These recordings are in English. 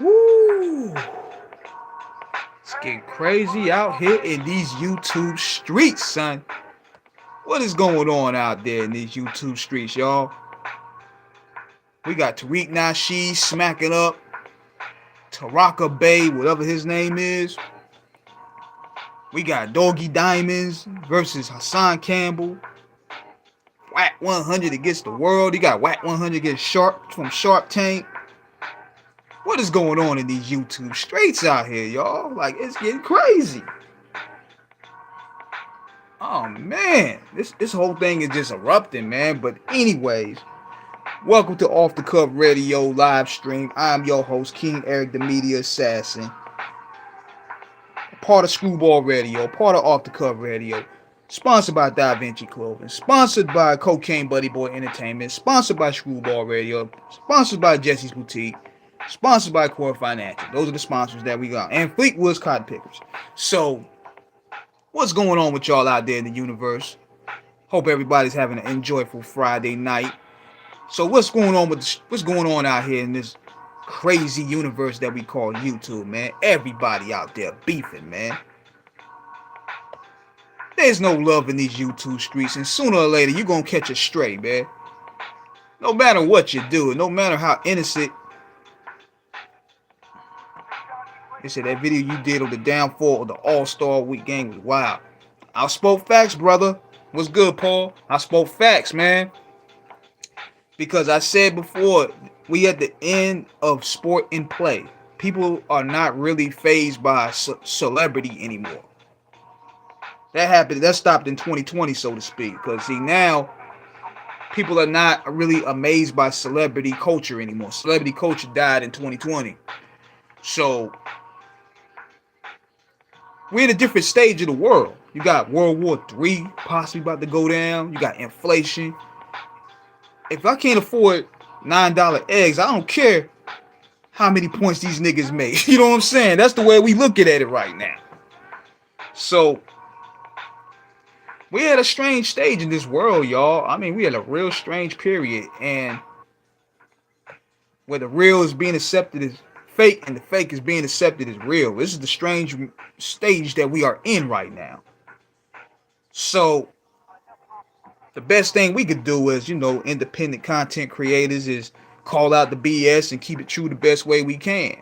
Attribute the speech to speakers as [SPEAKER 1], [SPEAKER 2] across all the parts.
[SPEAKER 1] Woo! It's getting crazy out here in these YouTube streets, son. What is going on out there in these YouTube streets, y'all? We got Tariq Nasheed smacking up Taraka Bay, whatever his name is. We got Doggy Diamonds versus Hassan Campbell. Whack 100 against the world. You got Whack 100 against Shark from Shark Tank. What is going on in these YouTube streets out here, y'all? Like, it's getting crazy. Oh man, this whole thing is just erupting, man. But anyways, welcome to Off the Cuff Radio live stream. I'm your host, King Eric, the Media Assassin, part of Screwball Radio, part of Off the Cuff Radio, sponsored by Da Vinci Clothing, sponsored by Cocaine Buddy Boy Entertainment, sponsored by Screwball Radio, sponsored by Jesse's Boutique, sponsored by Core Financial. Those are the sponsors that we got, and Fleetwood's Cotton Pickers. So, what's going on with y'all out there in the universe? Hope everybody's having an enjoyable Friday night. So what's going on out here in this crazy universe that we call YouTube, man? Everybody out there beefing, man. There's no love in these YouTube streets, and sooner or later you're gonna catch a stray, man. No matter what you do, no matter how innocent. They said that video you did on the downfall of the All-Star Week game was wild. I spoke facts, brother. What's good, Paul? I spoke facts, man. Because I said before, we at the end of sport and play. People are not really fazed by celebrity anymore. That stopped in 2020, so to speak. Because see, now people are not really amazed by celebrity culture anymore. Celebrity culture died in 2020. So we're in a different stage of the world. You got World War III possibly about to go down. You got inflation. If I can't afford $9 eggs, I don't care how many points these niggas make. You know what I'm saying? That's the way we looking at it right now. So we're at a strange stage in this world, y'all. I mean, we at a real strange period, and where the real is being accepted as fake and the fake is being accepted as real. This is the strange stage that we are in right now. So the best thing we could do as, independent content creators is call out the BS and keep it true the best way we can.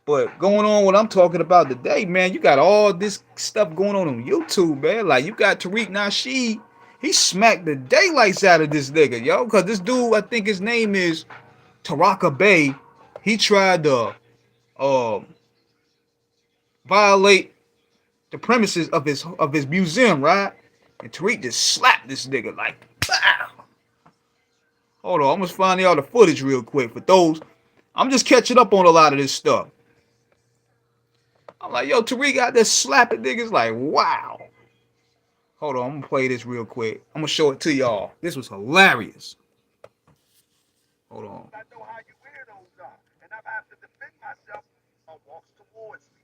[SPEAKER 1] But going on what I'm talking about today, man, you got all this stuff going on YouTube, man. Like, you got Tariq Nasheed. He smacked the daylights out of this nigga, yo. Because this dude, I think his name is Taraka Bay. He tried to violate the premises of his museum, right? And Tariq just slapped this nigga like, pow. Hold on, I'm gonna find y'all the footage real quick for those. I'm just catching up on a lot of this stuff. I'm like, yo, Tariq got this slapping niggas like, wow. Hold on, I'm gonna play this real quick. I'm gonna show it to y'all. This was hilarious. Hold on. I know how you weirdos are, and I have to defend myself. Walks towards me,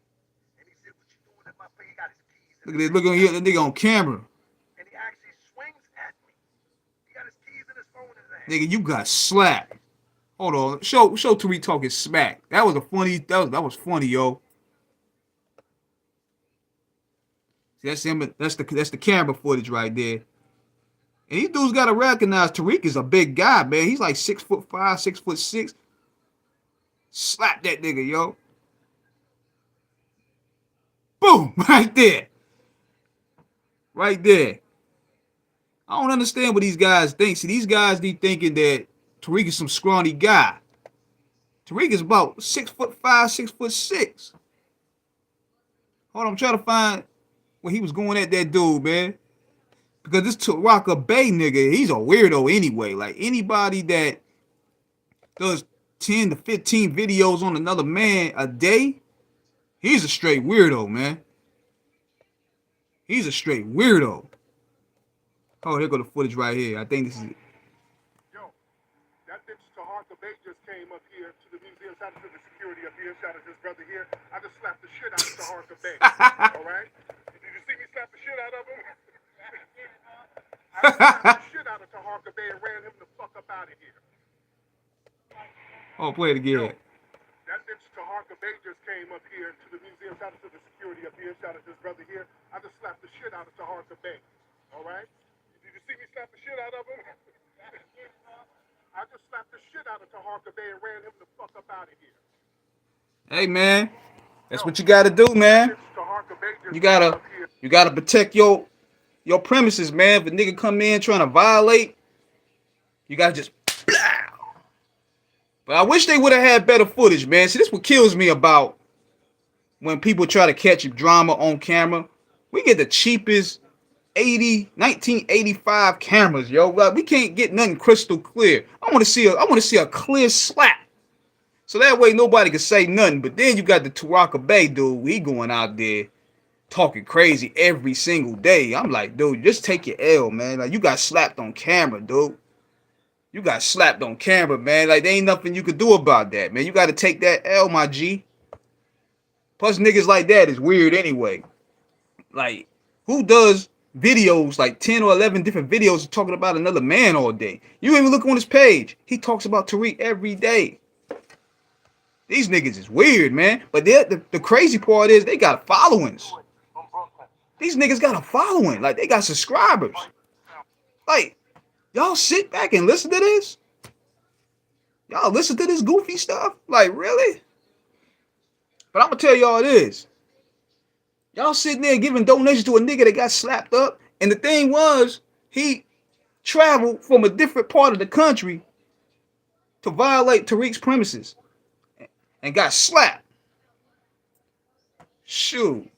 [SPEAKER 1] and he said, "What you doing in my face?" He got his keys. Look at this. Look at here, the nigga on camera. And he actually swings at me. He got his keys in his phone in his hand. Nigga, you got slapped. Hold on. Show Tariq talking smack. That was funny, yo. See, that's him. That's the camera footage right there. And these dudes gotta recognize Tariq is a big guy, man. He's like 6'5", 6'6". Slap that nigga, yo. Boom! Right there. Right there. I don't understand what these guys think. See, these guys be thinking that Tariq is some scrawny guy. Tariq is about 6'5", 6'6". Hold on, I'm trying to find where he was going at that dude, man. Because this Taraka Bay nigga, he's a weirdo anyway. Like, anybody that does 10 to 15 videos on another man a day, he's a straight weirdo, man. He's a straight weirdo. Oh, here go the footage right here. I think this is it.
[SPEAKER 2] Yo, that bitch Taraka Bay just came up here to the museum. Shout out to the security up here. Shout out to his brother here. I just slapped the shit out of Taraka Bay. All right? Did you see me slap the shit out of him? I slapped the shit out of Taraka Bay and ran him the fuck up out of here.
[SPEAKER 1] Oh, play it again.
[SPEAKER 2] Taraka just came up here to the museum. Shout out to the security up here. Shout out to his brother here. I just slapped the shit out of Taraka Bay. All right? Did you see me slap the shit out of him? I just slapped the shit out of Taraka Bay and ran him the fuck up out of here.
[SPEAKER 1] Hey, man, that's what you gotta do, man. You gotta protect your premises, man. If a nigga come in trying to violate, you gotta just blah. But I wish they would have had better footage, man. See, this what kills me about when people try to catch drama on camera. We get the cheapest 1985 cameras, yo. Like, we can't get nothing crystal clear. I want to see a clear slap. So that way nobody can say nothing. But then you got the Taraka Bay dude. He going out there talking crazy every single day. I'm like, dude, just take your L, man. Like, you got slapped on camera, dude. You got slapped on camera, man. Like, there ain't nothing you could do about that, man. You got to take that L, my G. Plus, niggas like that is weird anyway. Like, who does videos, like 10 or 11 different videos talking about another man all day? You even look on his page. He talks about Tariq every day. These niggas is weird, man. But the crazy part is they got followings. These niggas got a following. Like, they got subscribers. Like, y'all sit back and listen to this? Y'all listen to this goofy stuff? Like, really? But I'm going to tell y'all this. Y'all sitting there giving donations to a nigga that got slapped up. And the thing was, he traveled from a different part of the country to violate Tariq's premises and got slapped. Shoot.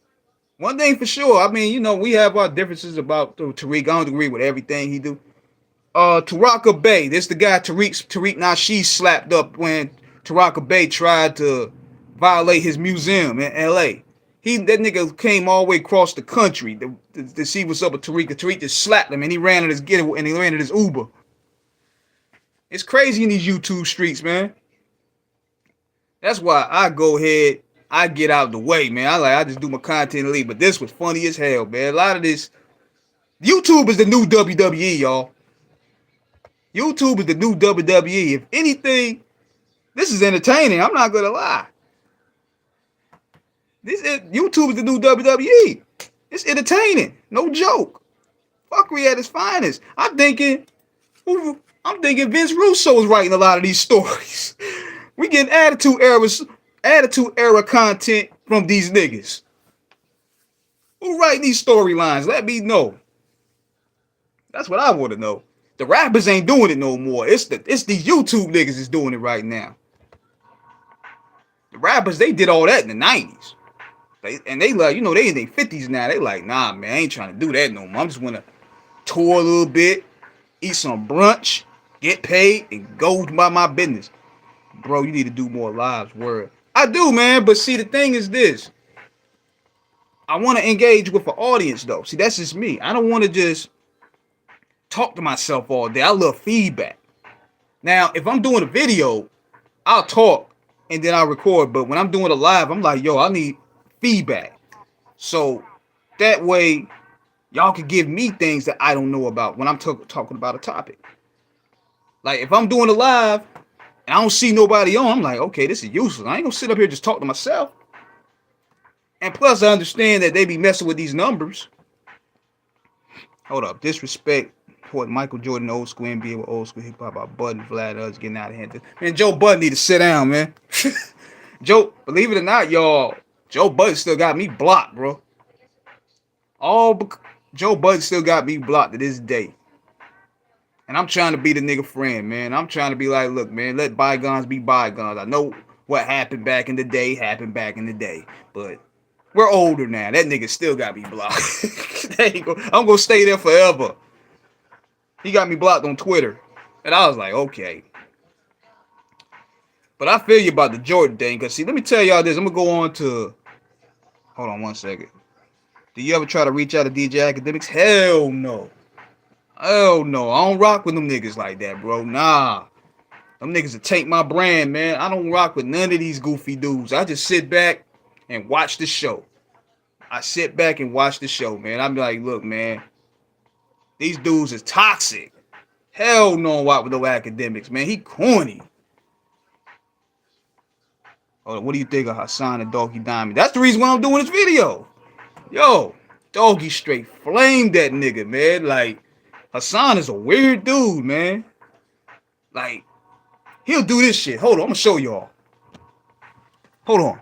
[SPEAKER 1] One thing for sure, I mean, you know, we have our differences about Tariq. I don't agree with everything he do. Taraka Bay, this the guy Tariq Nasheed slapped up when Taraka Bay tried to violate his museum in L.A. That nigga came all the way across the country to see what's up with Tariq. Tariq just slapped him and he ran at his Uber. It's crazy in these YouTube streets, man. That's why I go ahead, I get out the way, man. I just do my content and leave. But this was funny as hell, man. A lot of this, YouTube is the new WWE, y'all. YouTube is the new WWE. If anything, this is entertaining. I'm not gonna lie. YouTube is the new WWE. It's entertaining, no joke. Fuckery at its finest. I'm thinking Vince Russo is writing a lot of these stories. We getting attitude era content from these niggas. Who writing these storylines? Let me know. That's what I want to know. The rappers ain't doing it no more. It's these YouTube niggas is doing it right now. The rappers, they did all that in the 90s. They like, you know, they in their 50s now. They like, nah, man, I ain't trying to do that no more. I'm just want to tour a little bit, eat some brunch, get paid, and go about my business. Bro, you need to do more lives, word. I do, man, but see, the thing is this. I want to engage with the audience, though. See, that's just me. I don't want to just talk to myself all day. I love feedback. Now, if I'm doing a video, I'll talk and then I'll record. But when I'm doing a live, I'm like, yo, I need feedback. So that way, y'all can give me things that I don't know about when I'm talking about a topic. Like, if I'm doing a live and I don't see nobody on, I'm like, okay, this is useless. I ain't gonna sit up here and just talk to myself. And plus, I understand that they be messing with these numbers. Hold up, disrespect toward Michael Jordan, old school NBA with old school hip hop about Bud and Vlad, us getting out of hand. Man, Joe Bud need to sit down, man. Joe, believe it or not, y'all, Joe Bud still got me blocked, bro. Joe Bud still got me blocked to this day. And I'm trying to be the nigga friend, man. I'm trying to be like, look, man, let bygones be bygones. I know what happened back in the day, but we're older now. That nigga still got me blocked. I'm gonna stay there forever. He got me blocked on Twitter. And I was like, okay. But I feel you about the Jordan thing. Because, see, let me tell y'all this. I'm going to go on to... Hold on one second. Do you ever try to reach out to DJ Academics? Hell no. Hell no. I don't rock with them niggas like that, bro. Nah. Them niggas will take my brand, man. I don't rock with none of these goofy dudes. I just sit back and watch the show. I sit back and watch the show, man. I'm like, look, man. These dudes is toxic. Hell no, I rock with no Academics, man. He corny. Oh, what do you think of Hassan and Doggy Diamond? That's the reason why I'm doing this video. Yo, Doggy straight flamed that nigga, man. Like, Hassan is a weird dude, man. Like, he'll do this shit. Hold on, I'm gonna show y'all. Hold on.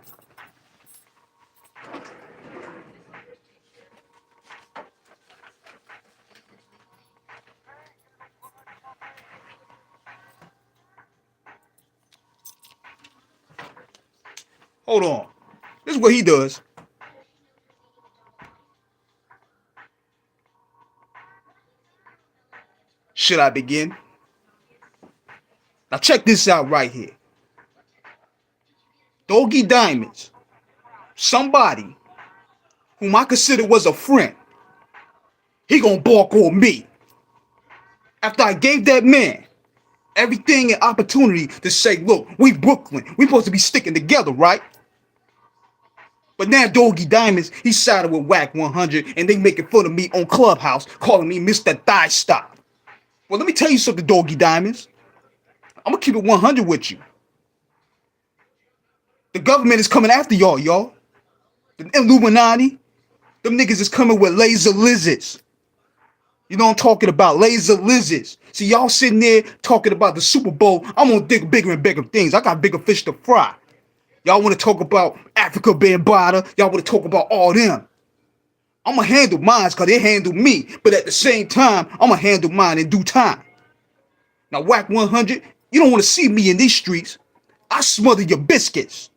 [SPEAKER 1] Hold on. This is what he does. Should I begin? Now check this out right here. Doggy Diamonds, somebody whom I consider was a friend, he gonna bark on me. After I gave that man everything and opportunity to say, look, we Brooklyn, we supposed to be sticking together, right? But now Doggy Diamonds, he sided with Whack 100 and they making fun of me on Clubhouse, calling me Mr. Thigh Stop. Well, let me tell you something, Doggy Diamonds. I'm gonna keep it 100 with you. The government is coming after y'all, y'all. The Illuminati, them niggas is coming with laser lizards. You know what I'm talking about? Laser lizards. See, y'all sitting there talking about the Super Bowl. I'm gonna dig bigger and bigger things. I got bigger fish to fry. Y'all want to talk about Africa Bambaataa. Y'all want to talk about all them. I'm gonna handle mine because they handle me. But at the same time, I'm gonna handle mine in due time. Now, Whack 100, you don't want to see me in these streets. I smother your biscuits.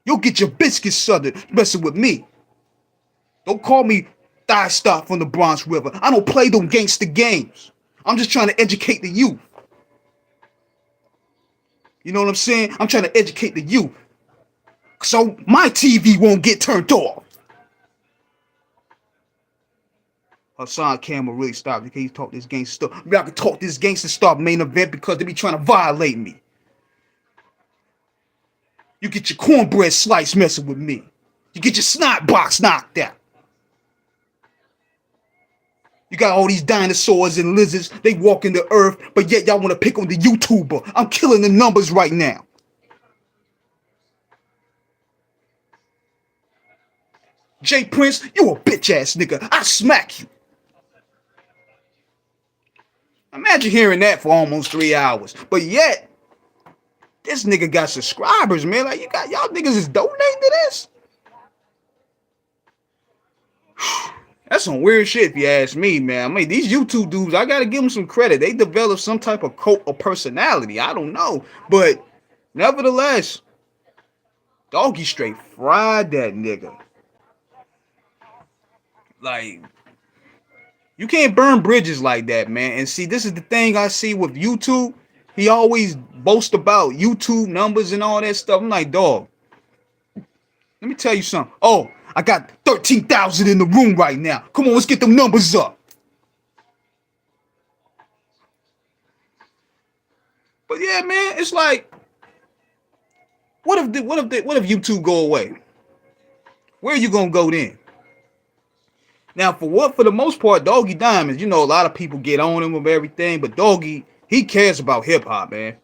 [SPEAKER 1] You'll get your biscuits smothered messing with me. Don't call me Thigh Stop from the Bronx River. I don't play them gangster games. I'm just trying to educate the youth. You know what I'm saying? I'm trying to educate the youth. So my TV won't get turned off. Hassan Campbell really stopped because he talk this gangster stuff. I mean, I can talk this gangster stuff main event because they be trying to violate me. You get your cornbread slice messing with me. You get your snot box knocked out. You got all these dinosaurs and lizards. They walk in the earth, but yet y'all want to pick on the YouTuber. I'm killing the numbers right now. Jay Prince, you a bitch ass nigga. I smack you. Imagine hearing that for almost 3 hours. But yet, this nigga got subscribers, man. Like, you got y'all niggas is donating to this? That's some weird shit if you ask me, man. I mean, these YouTube dudes, I gotta give them some credit. They developed some type of cult of personality. I don't know. But nevertheless, Doggy straight fried that nigga. Like, you can't burn bridges like that, man. And see, this is the thing I see with YouTube. He always boasts about YouTube numbers and all that stuff. I'm like, dog, let me tell you something. Oh, I got 13,000 in the room right now. Come on, let's get them numbers up. But yeah, man, it's like, what if YouTube go away? Where are you gonna go then? Now, for the most part, Doggy Diamonds, you know, a lot of people get on him with everything, but Doggy, he cares about hip hop, man.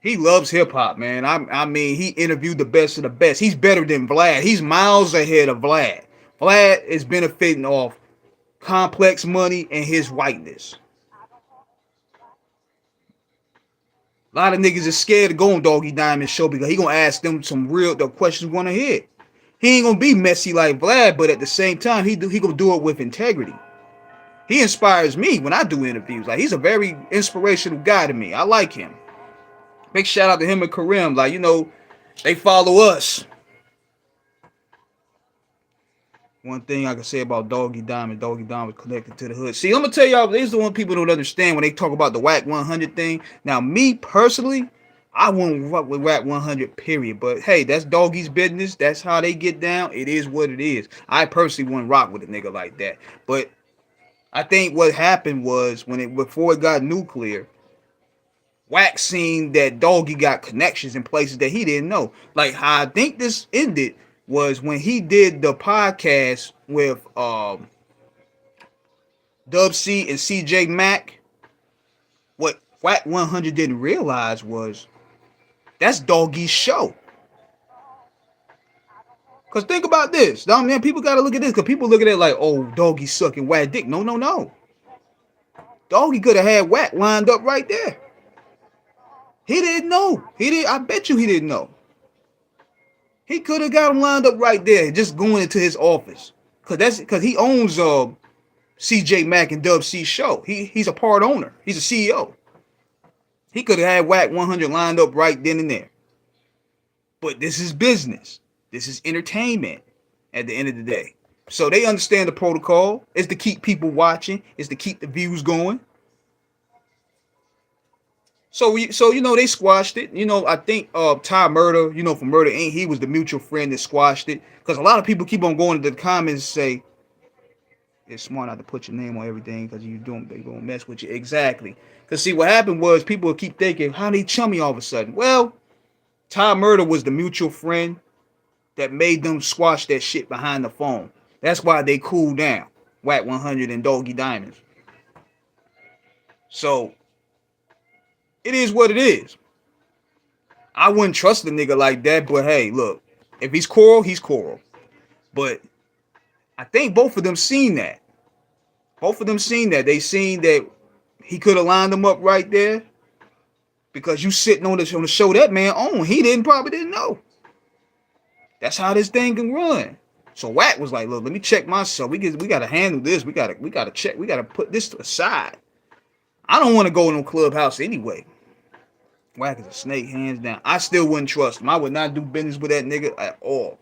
[SPEAKER 1] He loves hip hop, man. I mean, he interviewed the best of the best. He's better than Vlad. He's miles ahead of Vlad. Vlad is benefiting off complex money and his whiteness. A lot of niggas is scared to go on Doggy Diamond show because he gonna ask them some real the questions wanna hear. He ain't gonna be messy like Vlad, but at the same time, he gonna do it with integrity. He inspires me when I do interviews. Like, he's a very inspirational guy to me. I like him. Big shout out to him and Karim. Like, you know, they follow us. One thing I can say about Doggy Diamond was connected to the hood. See, I'm gonna tell y'all, these are the one people don't understand when they talk about the Whack 100 thing. Now, me personally, I won't fuck with Whack 100, period. But hey, that's Doggy's business. That's how they get down. It is what it is. I personally wouldn't rock with a nigga like that. But I think what happened was before it got nuclear, Whack seen that Doggy got connections in places that he didn't know. Like, how I think this ended was when he did the podcast with Dub C and CJ Mack. What Whack 100 didn't realize was That's Doggy's show. Cause think about this. Now, man, people gotta look at this. Cause people look at it like, oh, Doggy sucking whack dick. No, no, no. Doggy could have had whack lined up right there. He didn't know. He did. I bet you he didn't know. He could have got him lined up right there, just going into his office. Cause he owns CJ Mack and Dub C show. He's a part owner. He's a CEO. He could have had Whack 100 lined up right then and there. But this is business. This is entertainment at the end of the day. So they understand the protocol. It's to keep people watching. It's to keep the views going. So they squashed it. I think Ty Murder, from Murder Inc., he was the mutual friend that squashed it. Because a lot of people keep on going to the comments and say, it's smart not to put your name on everything because they gonna mess with you. Exactly. Because see, what happened was people would keep thinking, how they chummy all of a sudden? Well, Ty Murder was the mutual friend that made them squash that shit behind the phone. That's why they cooled down. Whack 100 and Doggy Diamonds. So it is what it is. I wouldn't trust a nigga like that, but hey, look, if he's Coral, he's Coral. But I think both of them seen that. Both of them seen that. They seen that he could have lined them up right there because you sitting on the show that man owned. He probably didn't know. That's how this thing can run. So Wack was like, look, let me check myself. We gotta handle this. We gotta check. We gotta put this aside. I don't want to go in no clubhouse anyway. Wack is a snake, hands down. I still wouldn't trust him. I would not do business with that nigga at all.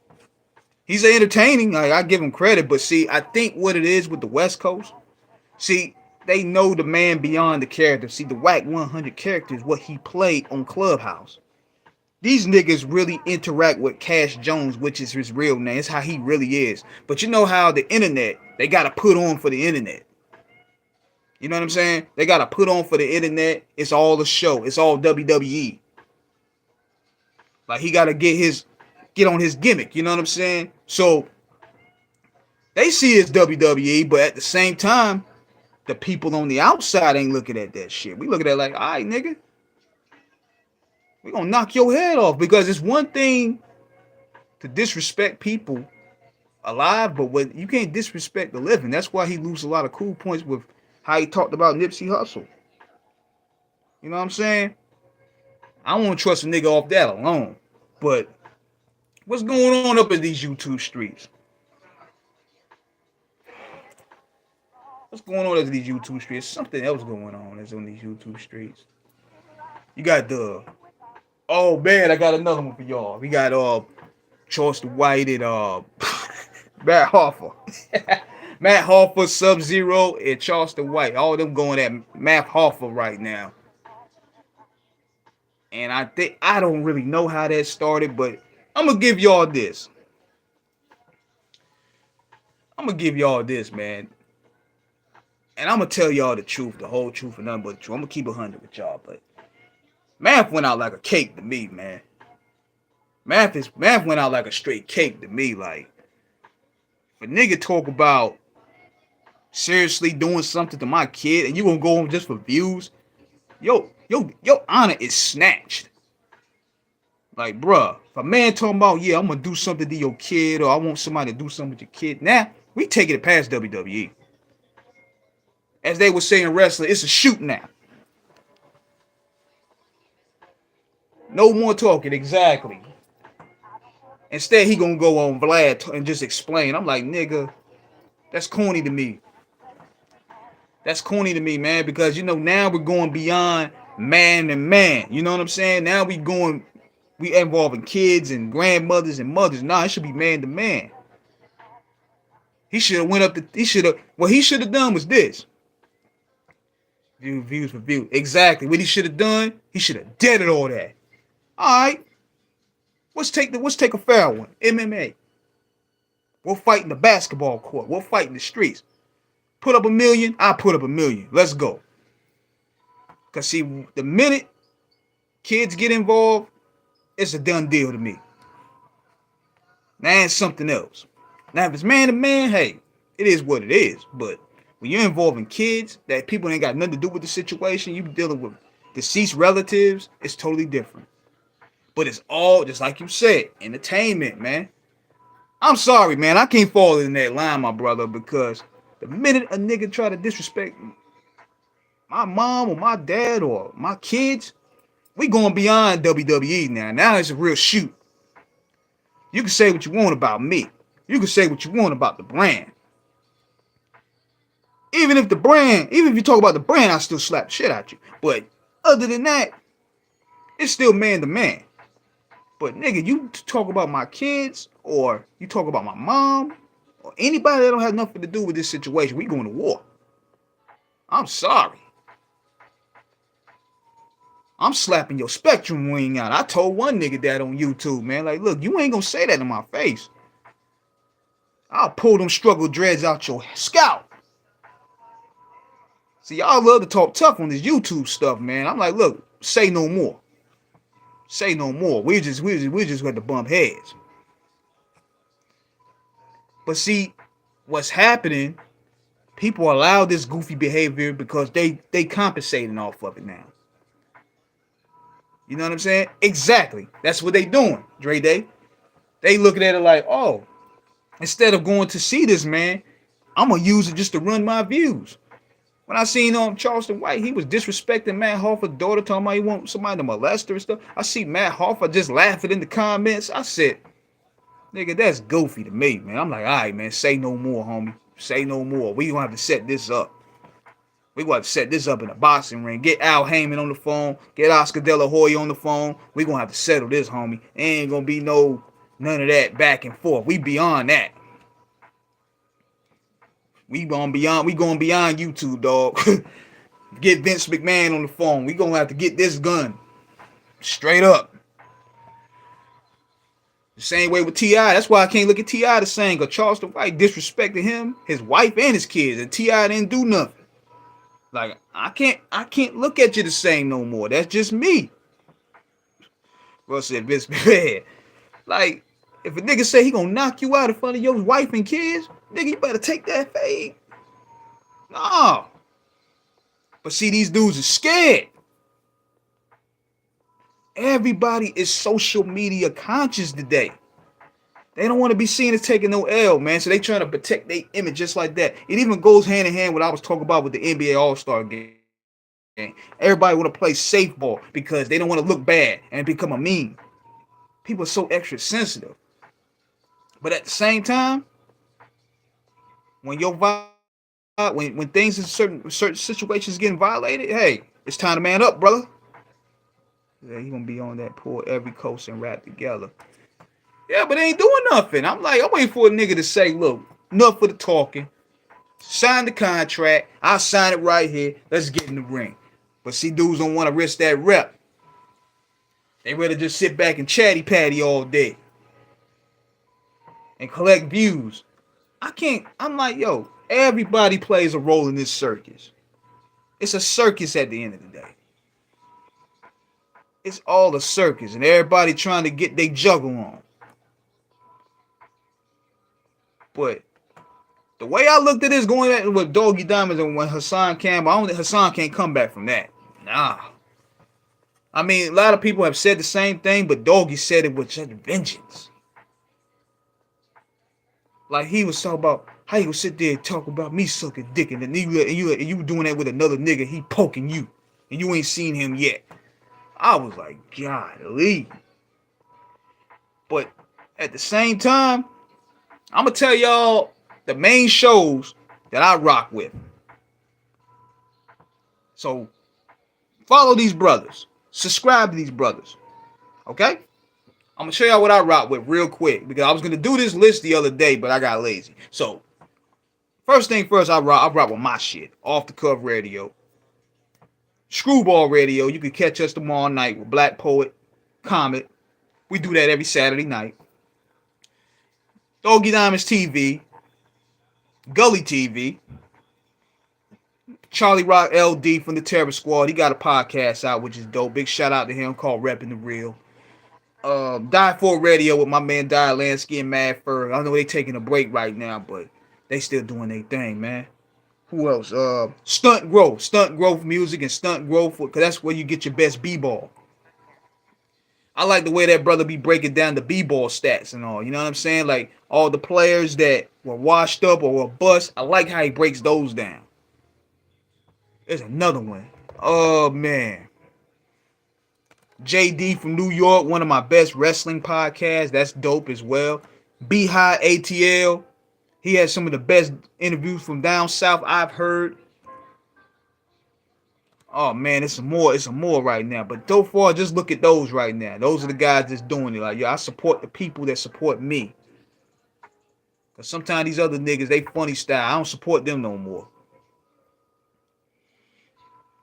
[SPEAKER 1] He's entertaining. Like, I give him credit, but see, I think what it is with the West Coast, see, they know the man beyond the character. See, the Whack 100 character is what he played on Clubhouse. These niggas really interact with Cash Jones, which is his real name. It's how he really is. But you know how the internet, they got to put on for the internet. You know what I'm saying? They got to put on for the internet. It's all the show. It's all WWE. Like, he got to get on his gimmick. You know what I'm saying? So, they see it's WWE, but at the same time, the people on the outside ain't looking at that shit. We looking at it like, all right, nigga, we gonna knock your head off. Because it's one thing to disrespect people alive, but when you can't disrespect the living. That's why he loses a lot of cool points with how he talked about Nipsey Hussle. You know what I'm saying? I don't want to trust a nigga off that alone. But what's going on up in these YouTube streets? What's going on in these YouTube streets? Something else going on is on these YouTube streets. You got oh man, I got another one for y'all. We got Charleston White and Matt Hoffa. Matt Hoffa, Sub-Zero, and Charleston White. All of them going at Matt Hoffa right now. And I don't really know how that started, but I'm gonna give y'all this. Man. And I'm gonna tell y'all the truth, the whole truth, and nothing but the truth. I'm gonna keep 100 with y'all, but Math went out like a cake to me, man. Math went out like a straight cake to me. Like, if a nigga talk about seriously doing something to my kid and you gonna go on just for views, your honor is snatched. Like, bruh, if a man talking about, yeah, I'm gonna do something to your kid, or I want somebody to do something with your kid, now we taking it past WWE. As they were saying in wrestling, it's a shoot now. No more talking, exactly. Instead, he gonna go on Vlad and just explain. I'm like, nigga, that's corny to me. That's corny to me, man, because, now we're going beyond man and man. You know what I'm saying? Now we involving kids and grandmothers and mothers. Nah, it should be man to man. He should have what he should have done was this. Views for view. Exactly. What he should have done, he should have deaded all that. All right. Let's take a fair one. MMA. We'll fight in the basketball court. We'll fight in the streets. Put up $1 million, I put up $1 million. Let's go. Cause see, the minute kids get involved, it's a done deal to me. Now it's something else. Now if it's man to man, hey, it is what it is. But when you're involving kids, that people ain't got nothing to do with the situation, you dealing with deceased relatives, it's totally different. But it's all just like you said, entertainment, man. I'm sorry, man. I can't fall in that line, my brother, because the minute a nigga try to disrespect my mom or my dad or my kids, we going beyond WWE now. Now it's a real shoot. You can say what you want about me. You can say what you want about the brand. Even if you talk about the brand, I still slap the shit out you. But other than that, it's still man to man. But nigga, you talk about my kids or you talk about my mom or anybody that don't have nothing to do with this situation, we going to war. I'm sorry. I'm slapping your spectrum wing out. I told one nigga that on YouTube, man. Like, look, you ain't gonna say that in my face. I'll pull them struggle dreads out your scalp. See, y'all love to talk tough on this YouTube stuff, man. I'm like, look, say no more. Say no more. We just got to bump heads. But see, what's happening? People allow this goofy behavior because they compensating off of it now. You know what I'm saying? Exactly. That's what they doing, Dre Day. They looking at it like, oh, instead of going to see this man, I'm gonna use it just to run my views. When I seen Charleston White, he was disrespecting Matt Hoffa's daughter, talking about he want somebody to molest her and stuff. I see Matt Hoffa just laughing in the comments. I said, nigga, that's goofy to me, man. I'm like, all right, man, say no more, homie. Say no more. We gonna have to set this up. We gonna have to set this up in a boxing ring. Get Al Heyman on the phone. Get Oscar De La Hoya on the phone. We gonna have to settle this, homie. Ain't gonna be none of that back and forth. We beyond that. We going beyond YouTube, dog. Get Vince McMahon on the phone. We gonna have to get this gun. Straight up. The same way with T.I. That's why I can't look at T.I. the same. Because Charleston White disrespected him, his wife, and his kids. And T.I. didn't do nothing. Like, I can't look at you the same no more. That's just me. Bro said Vince McMahon. Like, if a nigga say he gonna knock you out in front of your wife and kids, nigga, you better take that fade. No. But see, these dudes are scared. Everybody is social media conscious today. They don't want to be seen as taking no L, man. So they trying to protect their image just like that. It even goes hand in hand with what I was talking about with the NBA All-Star game. Everybody want to play safe ball because they don't want to look bad and become a meme. People are so extra sensitive. But at the same time, when your when things in certain situations getting violated, hey, it's time to man up, brother. Yeah, he gonna be on that pull every coast and rap together. Yeah, but they ain't doing nothing. I'm waiting for a nigga to say, look, enough for the talking. Sign the contract. I'll sign it right here. Let's get in the ring. But see, dudes don't want to risk that rep. They rather just sit back and chatty patty all day and collect views. I'm like, yo, everybody plays a role in this circus. It's a circus at the end of the day. It's all a circus, and everybody trying to get their juggle on. But the way I looked at this going at with Doggy Diamonds and when Hassan Campbell, I don't think Hassan can't come back from that. Nah. I mean, a lot of people have said the same thing, but Doggy said it with such vengeance. Like he was talking about how you would sit there and talk about me sucking dick, and then you doing that with another nigga, he poking you, and you ain't seen him yet. I was like, golly. But at the same time, I'm gonna tell y'all the main shows that I rock with. So follow these brothers. Subscribe to these brothers. Okay? I'm gonna show y'all what I rock with real quick because I was gonna do this list the other day, but I got lazy. So first thing first, I rock with my shit. Off the Cuff Radio. Screwball Radio. You can catch us tomorrow night with Black Poet, Comet. We do that every Saturday night. Doggy Diamonds TV. Gully TV. Charlie Rock LD from the Terror Squad. He got a podcast out, which is dope. Big shout out to him called Reppin' the Real. Die For Radio with my man Dial Lansky and Mad Fur. I know they taking a break right now, but they still doing their thing, man. Who else? Stunt Growth music and Stunt Growth, because that's where you get your best b-ball. I like the way that brother be breaking down the b-ball stats and all. You know what I'm saying? Like all the players that were washed up or were bust. I like how he breaks those down. There's another one. Oh man, JD from New York, one of my best wrestling podcasts. That's dope as well. Beehive ATL. He has some of the best interviews from down south I've heard. Oh man, it's some more. It's some more right now. But so far, just look at those right now. Those are the guys that's doing it. Like, yo, I support the people that support me. Cause sometimes these other niggas, they funny style. I don't support them no more.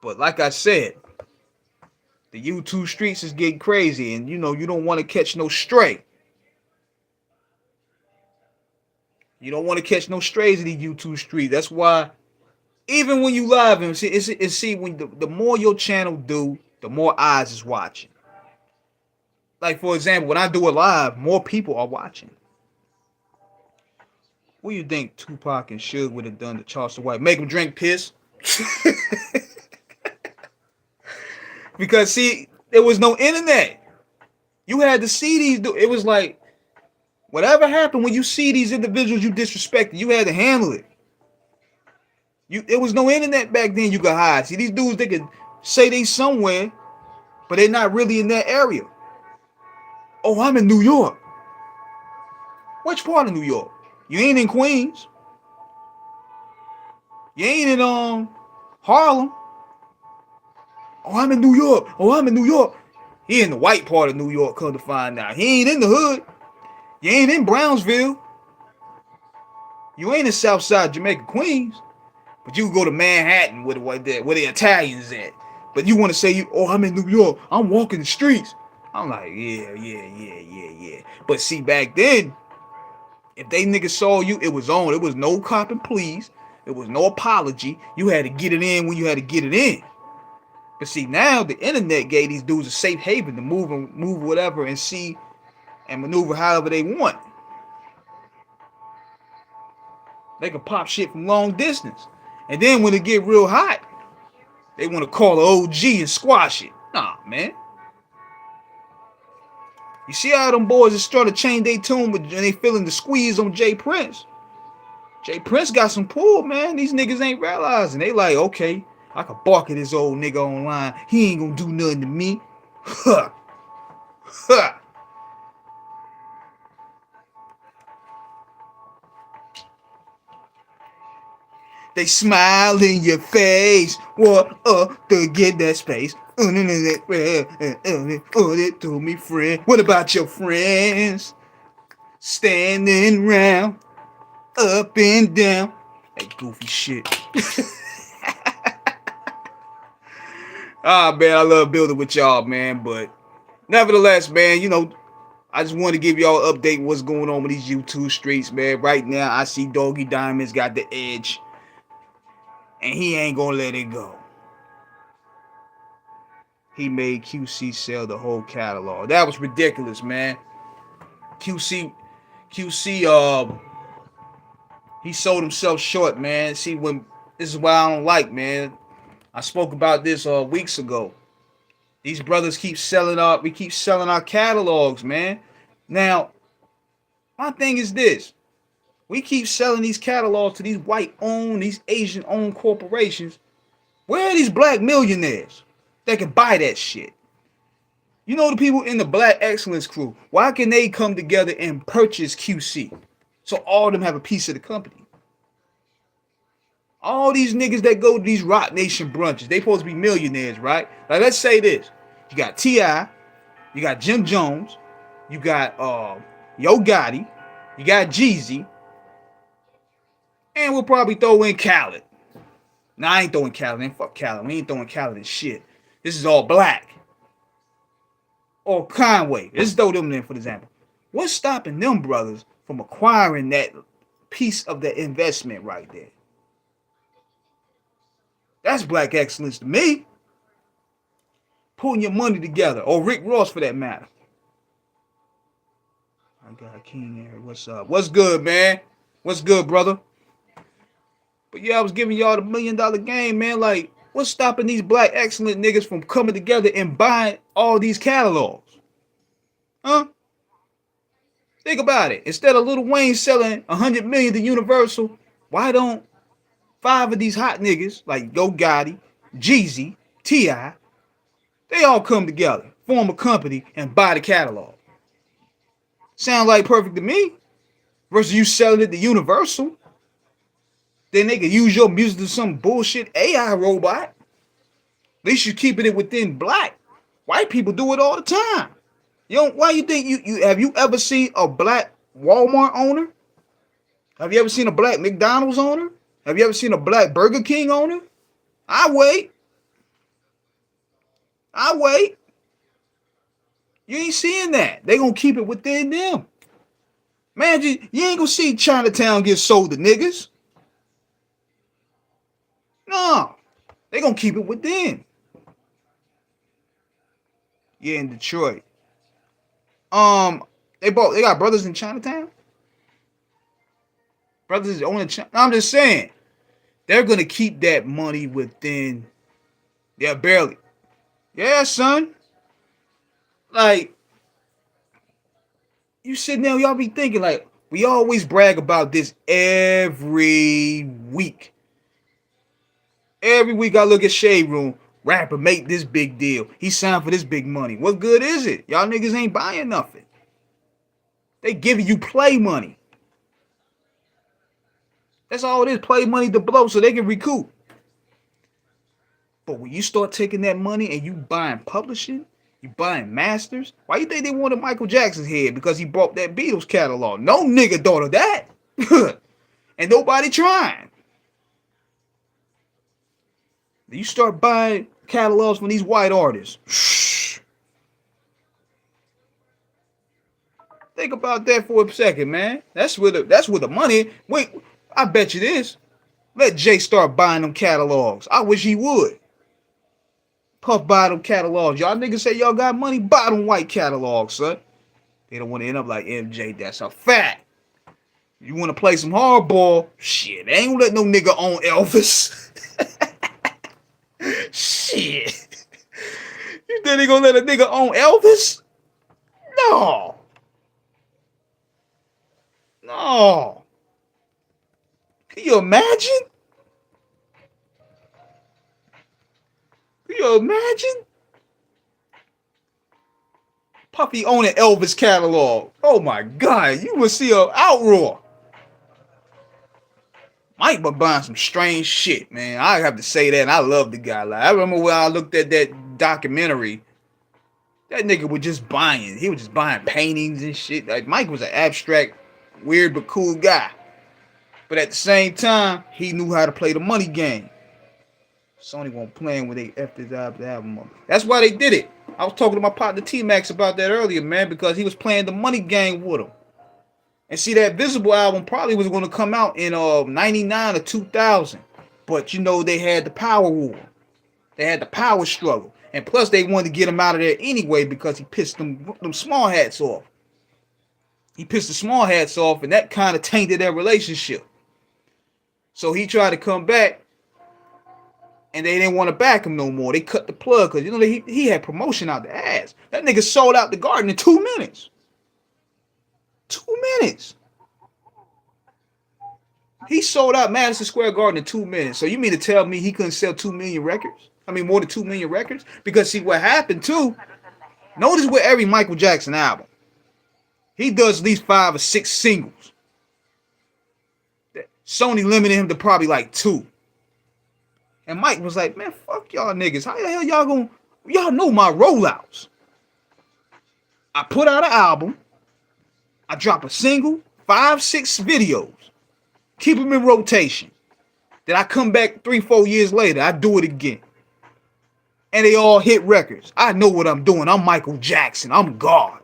[SPEAKER 1] But like I said, the YouTube streets is getting crazy, and you know you don't want to catch no stray. You don't want to catch no strays in these YouTube streets. That's why even when you live and see when the more your channel do, the more eyes is watching. Like for example, when I do a live, more people are watching. What do you think Tupac and Suge would have done to Charleston White? Make him drink piss? Because see, there was no internet. You had to see these. It was like whatever happened when you see these individuals you disrespected, you had to handle it. There was no internet back then you could hide. See, these dudes, they could say they somewhere, but they're not really in that area. Oh, I'm in New York. Which part of New York? You ain't in Queens. You ain't in Harlem. Oh, I'm in New York. Oh, I'm in New York. He in the white part of New York, come to find out. He ain't in the hood. You ain't in Brownsville. You ain't in Southside Jamaica, Queens. But you go to Manhattan where the Italians at. But you want to say, oh, I'm in New York. I'm walking the streets. I'm like, yeah. But see, back then, if they niggas saw you, it was on. It was no cop and please. It was no apology. You had to get it in when you had to get it in. But see, now the internet gave these dudes a safe haven to move whatever and see and maneuver however they want. They can pop shit from long distance. And then when it get real hot, they want to call the OG and squash it. Nah, man. You see how them boys is starting to change their tune, but they feeling the squeeze on Jay Prince. Jay Prince got some pull, man. These niggas ain't realizing. They like, okay, I can bark at this old nigga online. He ain't gonna do nothing to me. Huh. Huh. They smile in your face. What to get that space? It to me, friend. What about your friends? Standing round, up and down. That goofy shit. Man, I love building with y'all, man. But nevertheless, man, you know, I just want to give y'all an update what's going on with these YouTube streets, man. Right now, I see Doggy Diamonds got the edge, and he ain't gonna let it go. He made QC sell the whole catalog. That was ridiculous, man. QC, he sold himself short, man. See, when this is what I don't like, man. I spoke about this weeks ago. These brothers keep selling we keep selling our catalogs, man. Now, my thing is this. We keep selling these catalogs to these white-owned, these Asian-owned corporations. Where are these black millionaires that can buy that shit? You know the people in the Black Excellence crew. Why can they come together and purchase QC? So all of them have a piece of the company. All these niggas that go to these Rock Nation brunches, they supposed to be millionaires, right? Like, let's say this. You got T.I., you got Jim Jones, you got Yo Gotti, you got Jeezy, and we'll probably throw in Khaled. Nah, I ain't throwing Khaled in. Fuck Khaled. We ain't throwing Khaled in shit. This is all black. Or Conway. Let's throw them in for example. What's stopping them brothers from acquiring that piece of the investment right there? That's black excellence to me. Putting your money together. Or Rick Ross for that matter. I got King here. What's up? What's good, man? What's good, brother? But yeah, I was giving y'all the $1 million game, man. Like, what's stopping these black excellent niggas from coming together and buying all these catalogs? Huh? Think about it. Instead of Lil Wayne selling 100 million to Universal, why don't 5 of these hot niggas like Yo Gotti, Jeezy, Ti, they all come together, form a company, and buy the catalog? Sound like perfect to me. Versus you selling it to Universal, then they could use your music to some bullshit AI robot. At least you keeping it within black. White people do it all the time. You don't, why you think you have you ever seen a black Walmart owner? Have you ever seen a black McDonald's owner? Have you ever seen a black Burger King owner? I wait. I wait. You ain't seeing that. They gonna keep it within them. Man, you ain't gonna see Chinatown get sold to niggas. No. They gonna keep it within. Yeah, in Detroit. They got brothers in Chinatown. Brothers own in China. I'm just saying they're gonna keep that money within. Yeah, barely. Yeah, son. Like you sitting there, y'all be thinking like we always brag about this every week. Every week I look at Shade Room. Rapper make this big deal. He signed for this big money. What good is it? Y'all niggas ain't buying nothing. They giving you play money. That's all it is. Play money to blow so they can recoup. But when you start taking that money and you buying publishing, you buying masters, why you think they wanted Michael Jackson's head? Because he bought that Beatles catalog. No nigga thought of that. And nobody trying. You start buying catalogs from these white artists. Think about that for a second, man. That's where the money. Wait, I bet you this. Let Jay start buying them catalogs. I wish he would. Puff buy them catalogs. Y'all niggas say y'all got money, buy them white catalogs, son. They don't want to end up like MJ. That's a fact. You want to play some hardball? Shit, they ain't gonna let no nigga own Elvis. Shit. You think they gonna let a nigga own Elvis? No. No. Can you imagine? Can you imagine? Puffy owning Elvis catalog. Oh my God, you would see an outroar. Mike was buying some strange shit, man. I have to say that, and I love the guy. Like, I remember when I looked at that documentary, that nigga was just buying. He was just buying paintings and shit. Like, Mike was an abstract, weird but cool guy. But at the same time, he knew how to play the money game. Sony won't play when they effed his album up. That's why they did it. I was talking to my partner T-Max about that earlier, man, because he was playing the money game with him. And see, that Visible album probably was going to come out in 99 or 2000. But, you know, they had the power war. They had the power struggle. And plus, they wanted to get him out of there anyway because he pissed them small hats off. He pissed the small hats off, and that kind of tainted their relationship. So he tried to come back, and they didn't want to back him no more. They cut the plug because, you know, he had promotion out the ass. That nigga sold out the Garden in 2 minutes. 2 minutes. He sold out Madison Square Garden in 2 minutes. So you mean to tell me he couldn't sell 2 million records? I mean, more than 2 million records? Because see, what happened too, notice with every Michael Jackson album, he does at least 5 or 6 singles. Sony limited him to probably like 2. And Mike was like, man, fuck y'all niggas. How the hell y'all gonna, y'all know my rollouts. I put out an album. I drop a single, 5, 6 videos. Keep them in rotation. Then I come back 3, 4 years later. I do it again. And they all hit records. I know what I'm doing. I'm Michael Jackson. I'm God.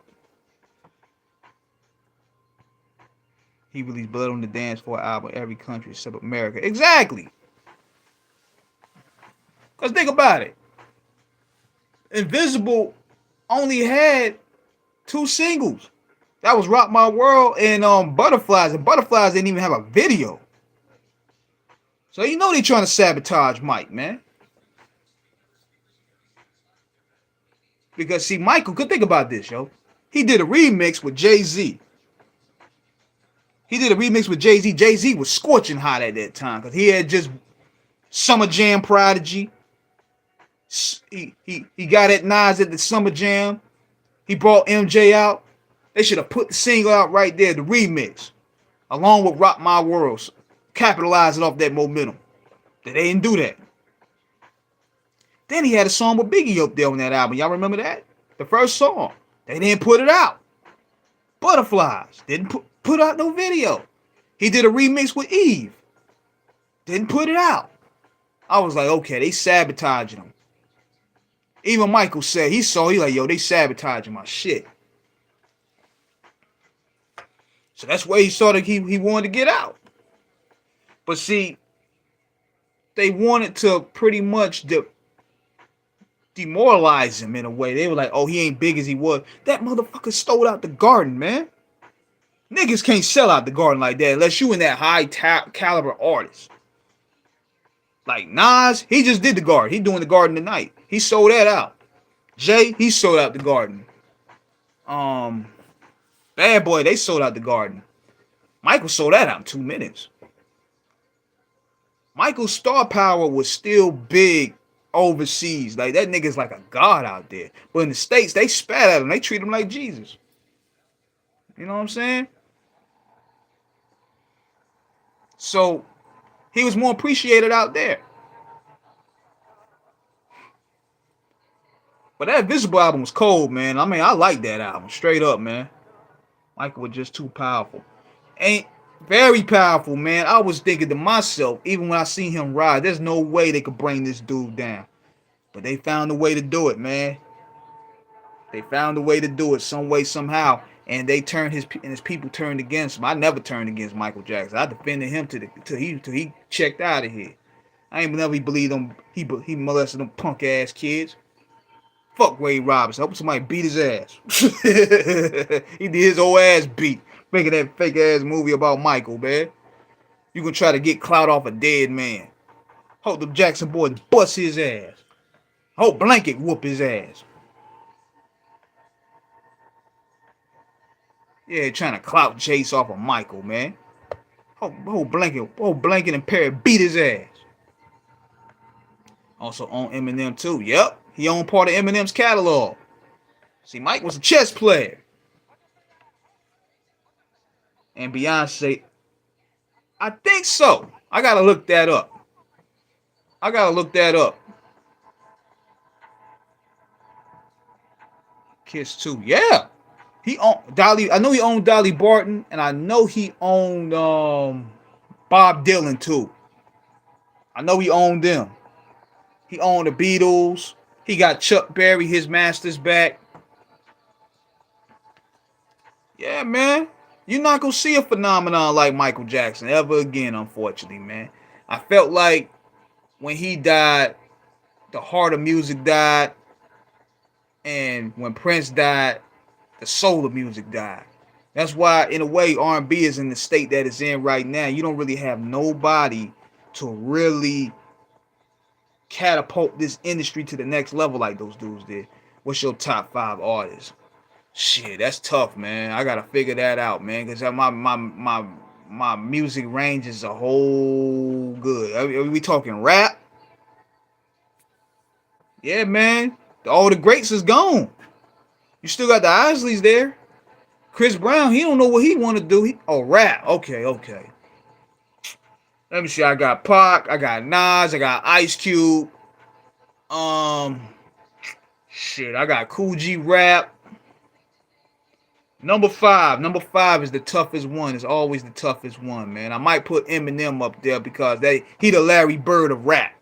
[SPEAKER 1] He released Blood on the Dance Floor album every country except America. Exactly. Because think about it. Invisible only had 2 singles. That was Rock My World and Butterflies. And Butterflies didn't even have a video. So you know they trying to sabotage Mike, man. Because see, Michael, could think about this, yo. He did a remix with Jay-Z. He did a remix with Jay-Z. Jay-Z was scorching hot at that time because he had just Summer Jam Prodigy. He got at Nas at the Summer Jam. He brought MJ out. They should have put the single out right there, the remix, along with Rock My World, capitalizing off that momentum. They didn't do that. Then he had a song with Biggie up there on that album. Y'all remember that? The first song. They didn't put it out. Butterflies. Didn't put out no video. He did a remix with Eve. Didn't put it out. I was like, okay, they sabotaging him. Even Michael said, he like, yo, they sabotaging my shit. So that's where he saw that he wanted to get out. But see, they wanted to pretty much demoralize him in a way. They were like, oh, he ain't big as he was. That motherfucker stole out the garden, man. Niggas can't sell out the garden like that unless you in that high caliber artist. Like Nas, he just did the garden. He doing the garden tonight. He sold that out. Jay, he sold out the garden. Bad Boy, they sold out the garden. Michael sold that out in 2 minutes. Michael's star power was still big overseas. Like that nigga's like a god out there. But in the States, they spat at him. They treat him like Jesus. You know what I'm saying? So he was more appreciated out there. But that Visible album was cold, man. I mean, I like that album. Straight up, man. Michael was just too powerful. Ain't very powerful, man. I was thinking to myself, even when I seen him ride, there's no way they could bring this dude down. But they found a way to do it, man. They found a way to do it some way, somehow. And they turned his people turned against him. I never turned against Michael Jackson. I defended him till he checked out of here. I ain't never believed him. He molested them punk ass kids. Fuck Wade Robinson. I hope somebody beat his ass. He did his whole ass beat. Making that fake ass movie about Michael, man. You gonna try to get clout off a dead man. Hope the Jackson boys bust his ass. Hope Blanket whoop his ass. Yeah, trying to clout chase off of Michael, man. Hope Blanket and Perry beat his ass. Also owned Eminem too. Yep. He owned part of Eminem's catalog. See, Mike was a chess player. And Beyonce, I think so. I gotta look that up. Kiss 2. Yeah. He owned Dolly. I know he owned Dolly Parton, and I know he owned Bob Dylan too. I know he owned them. He owned the Beatles. He got Chuck Berry, his masters back. Yeah, man. You're not going to see a phenomenon like Michael Jackson ever again, unfortunately, man. I felt like when he died, the heart of music died. And when Prince died, the soul of music died. That's why, in a way, R&B is in the state that it's in right now. You don't really have nobody to really catapult this industry to the next level like those dudes did. What's your top 5 artists? Shit, that's tough, man. I gotta figure that out, man, because my music range is a whole good. Are we talking rap? Yeah, man. All the greats is gone. You still got the Isleys there. Chris Brown, he don't know what he want to do. Rap. Okay. Let me see. I got Pac. I got Nas. I got Ice Cube. Shit. I got Cool G Rap. Number 5 is the toughest one. It's always the toughest one, man. I might put Eminem up there because he the Larry Bird of rap.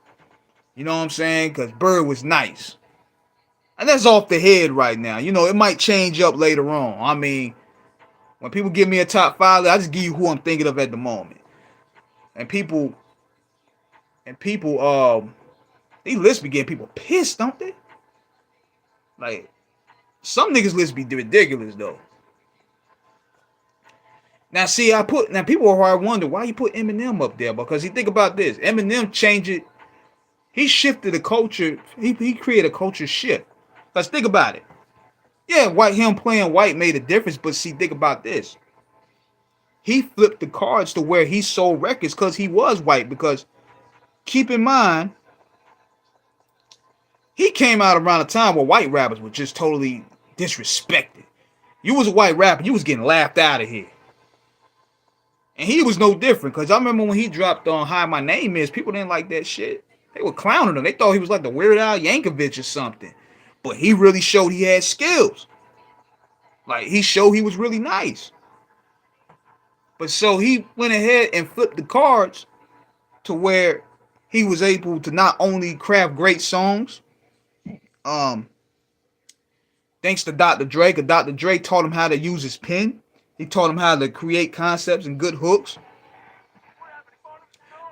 [SPEAKER 1] You know what I'm saying? Because Bird was nice. And that's off the head right now. You know, it might change up later on. I mean, when people give me a top 5, I just give you who I'm thinking of at the moment. And people, these lists be getting people pissed, don't they? Like, some niggas lists be ridiculous, though. Now, see, people are probably wonder why you put Eminem up there. Because you think about this. Eminem changed it. He shifted the culture. He created a culture shift. Let's think about it. Yeah, him playing white made a difference, but see, think about this. He flipped the cards to where he sold records because he was white. Because keep in mind, he came out around a time where white rappers were just totally disrespected. You was a white rapper, you was getting laughed out of here. And he was no different. Because I remember when he dropped on Hi My Name Is, people didn't like that shit. They were clowning him. They thought he was like the Weird Al Yankovic or something. But he really showed he had skills. Like, he showed he was really nice. But so he went ahead and flipped the cards to where he was able to not only craft great songs, um, thanks to Dr. Dre, because Dr. Dre taught him how to use his pen. He taught him how to create concepts and good hooks.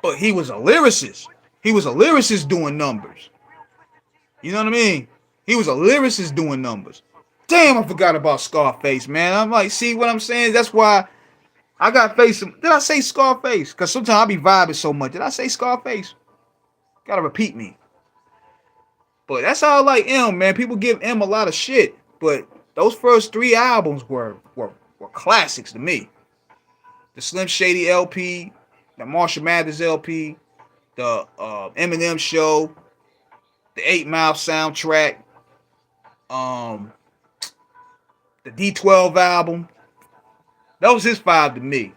[SPEAKER 1] But he was a lyricist. He was a lyricist doing numbers. You know what I mean? He was a lyricist doing numbers. Damn, I forgot about Scarface, man. I'm like, see what I'm saying? That's why I got face. Did I say Scarface? Because sometimes I be vibing so much. Did I say Scarface? Gotta repeat me. But that's how I like M, man. People give M a lot of shit. But those first three albums were classics to me. The Slim Shady LP, the Marshall Mathers LP, the Eminem Show, the 8 Mile soundtrack, um, the D12 album. That was his five to me.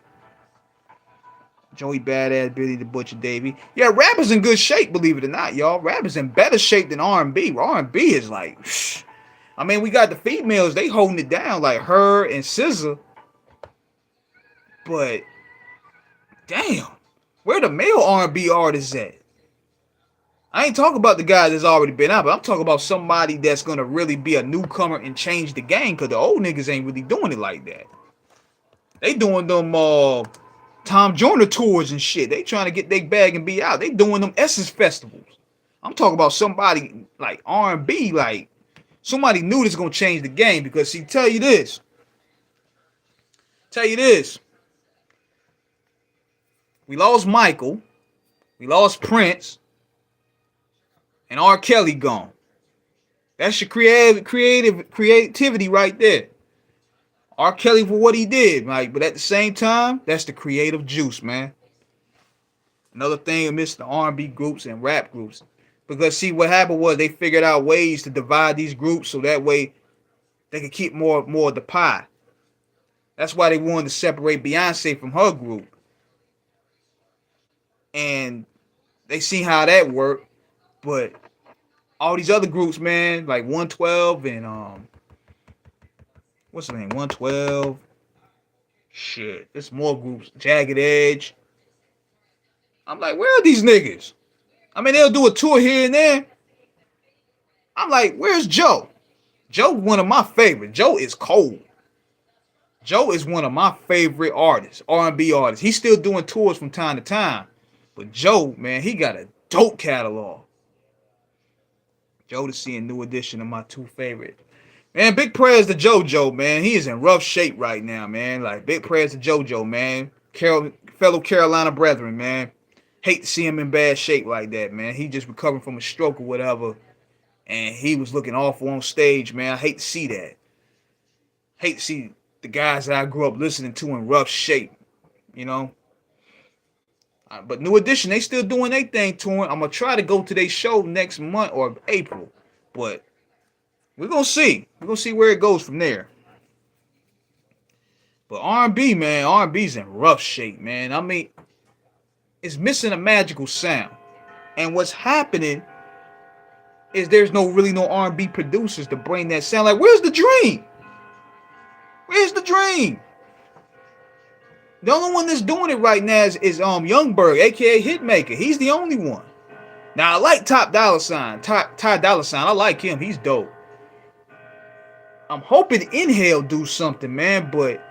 [SPEAKER 1] Joey Badass, Billy the Butcher, Davy. Yeah, rap is in good shape, believe it or not, y'all. Rap is in better shape than R&B. R&B is like, I mean, we got the females, they holding it down, like her and SZA. But, damn, where the male R&B artists at? I ain't talking about the guy that's already been out, but I'm talking about somebody that's going to really be a newcomer and change the game, because the old niggas ain't really doing it like that. They doing them Tom Joyner tours and shit. They trying to get their bag and be out. They doing them Essence festivals. I'm talking about somebody like R&B, like somebody new that's gonna change the game. Because see, tell you this, we lost Michael, we lost Prince, and R. Kelly gone. That's your creativity right there. R. Kelly for what he did, like, but at the same time, that's the creative juice, man. Another thing amidst the R&B groups and rap groups. Because see, what happened was they figured out ways to divide these groups so that way they could keep more of the pie. That's why they wanted to separate Beyonce from her group. And they see how that worked. But all these other groups, man, like 112 and what's the name? 112. Shit. There's more groups. Jagged Edge. I'm like, where are these niggas? I mean, they'll do a tour here and there. I'm like, where's Joe? Joe, one of my favorites. Joe is cold. Joe is one of my favorite artists, R&B artists. He's still doing tours from time to time. But Joe, man, he got a dope catalog. Joe to see a new edition of my two favorite. Man, big prayers to JoJo, man. He is in rough shape right now, man. Like, big prayers to JoJo, man. Fellow Carolina brethren, man. Hate to see him in bad shape like that, man. He just recovering from a stroke or whatever. And he was looking awful on stage, man. I hate to see that. Hate to see the guys that I grew up listening to in rough shape, you know. But New Edition, they still doing their thing touring. I'm going to try to go to their show next month or April. But we're going to see. We're going to see where it goes from there. But R&B, man, R&B's in rough shape, man. I mean, it's missing a magical sound. And what's happening is there's really no R&B producers to bring that sound. Like, where's the dream? Where's the dream? The only one that's doing it right now is Youngberg, aka Hitmaker. He's the only one. Now I like Ty Dolla Sign. I like him. He's dope. I'm hoping Inhale do something, man, but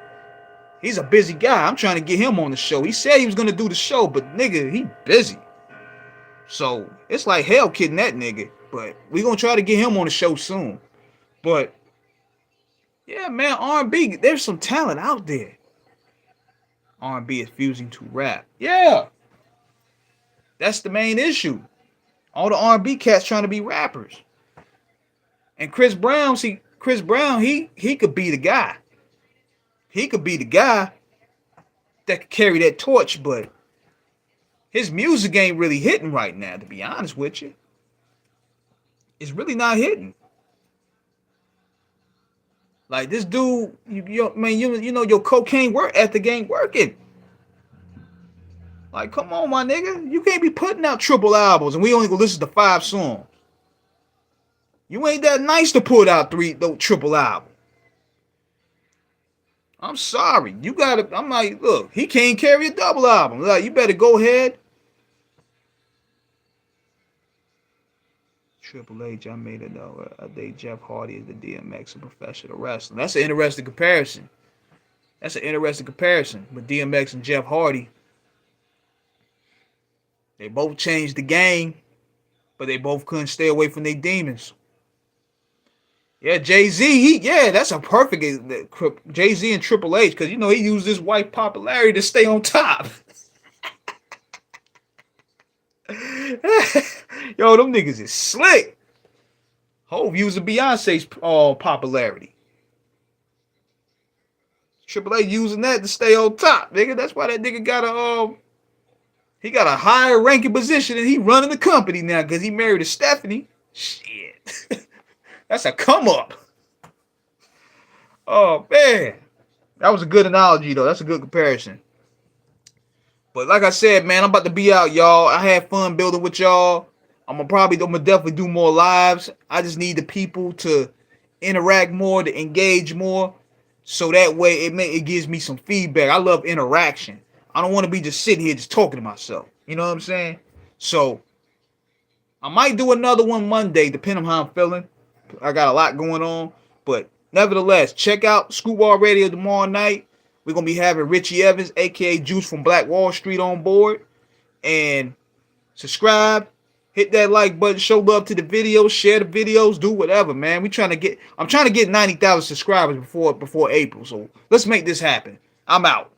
[SPEAKER 1] he's a busy guy. I'm trying to get him on the show. He said he was gonna do the show, but nigga, he busy. So it's like hell kidding that nigga. But we gonna try to get him on the show soon. But yeah, man, R&B, there's some talent out there. R&B is fusing to rap. Yeah. That's the main issue. All the R&B cats trying to be rappers. And Chris Brown Chris Brown, he could be the guy. He could be the guy that could carry that torch, but his music ain't really hitting right now, to be honest with you. It's really not hitting. Like this dude, you know your cocaine work ethic ain't working. Like, come on, my nigga. You can't be putting out triple albums and we only gonna listen to 5 songs. You ain't that nice to put out 3 triple albums. I'm sorry. You gotta, I'm like, look, he can't carry a double album. Like, you better go ahead. Triple H, I made it though. I think Jeff Hardy is the DMX of professional wrestling. That's an interesting comparison. That's an interesting comparison with DMX and Jeff Hardy. They both changed the game, but they both couldn't stay away from their demons. Yeah, Jay-Z, that's a perfect Jay-Z and Triple H, because you know he used his white popularity to stay on top. Yo, them niggas is slick. Hove using Beyonce's popularity. Triple H using that to stay on top, nigga. That's why that nigga got a higher ranking position and he running the company now because he married to Stephanie. Shit. That's a come up. Oh man. That was a good analogy though. That's a good comparison. But like I said, man, I'm about to be out, y'all. I had fun building with y'all. I'm gonna definitely do more lives. I just need the people to interact more, to engage more, so that way it gives me some feedback. I love interaction. I don't want to be just sitting here just talking to myself. You know what I'm saying? So I might do another one Monday, depending on how I'm feeling. I got a lot going on, but nevertheless, check out Scootball Radio tomorrow night. We're gonna be having Richie Evans, aka Juice from Black Wall Street, on board. And subscribe, hit that like button, show love to the videos, share the videos, do whatever, man. I'm trying to get 90,000 subscribers before April. So let's make this happen. I'm out.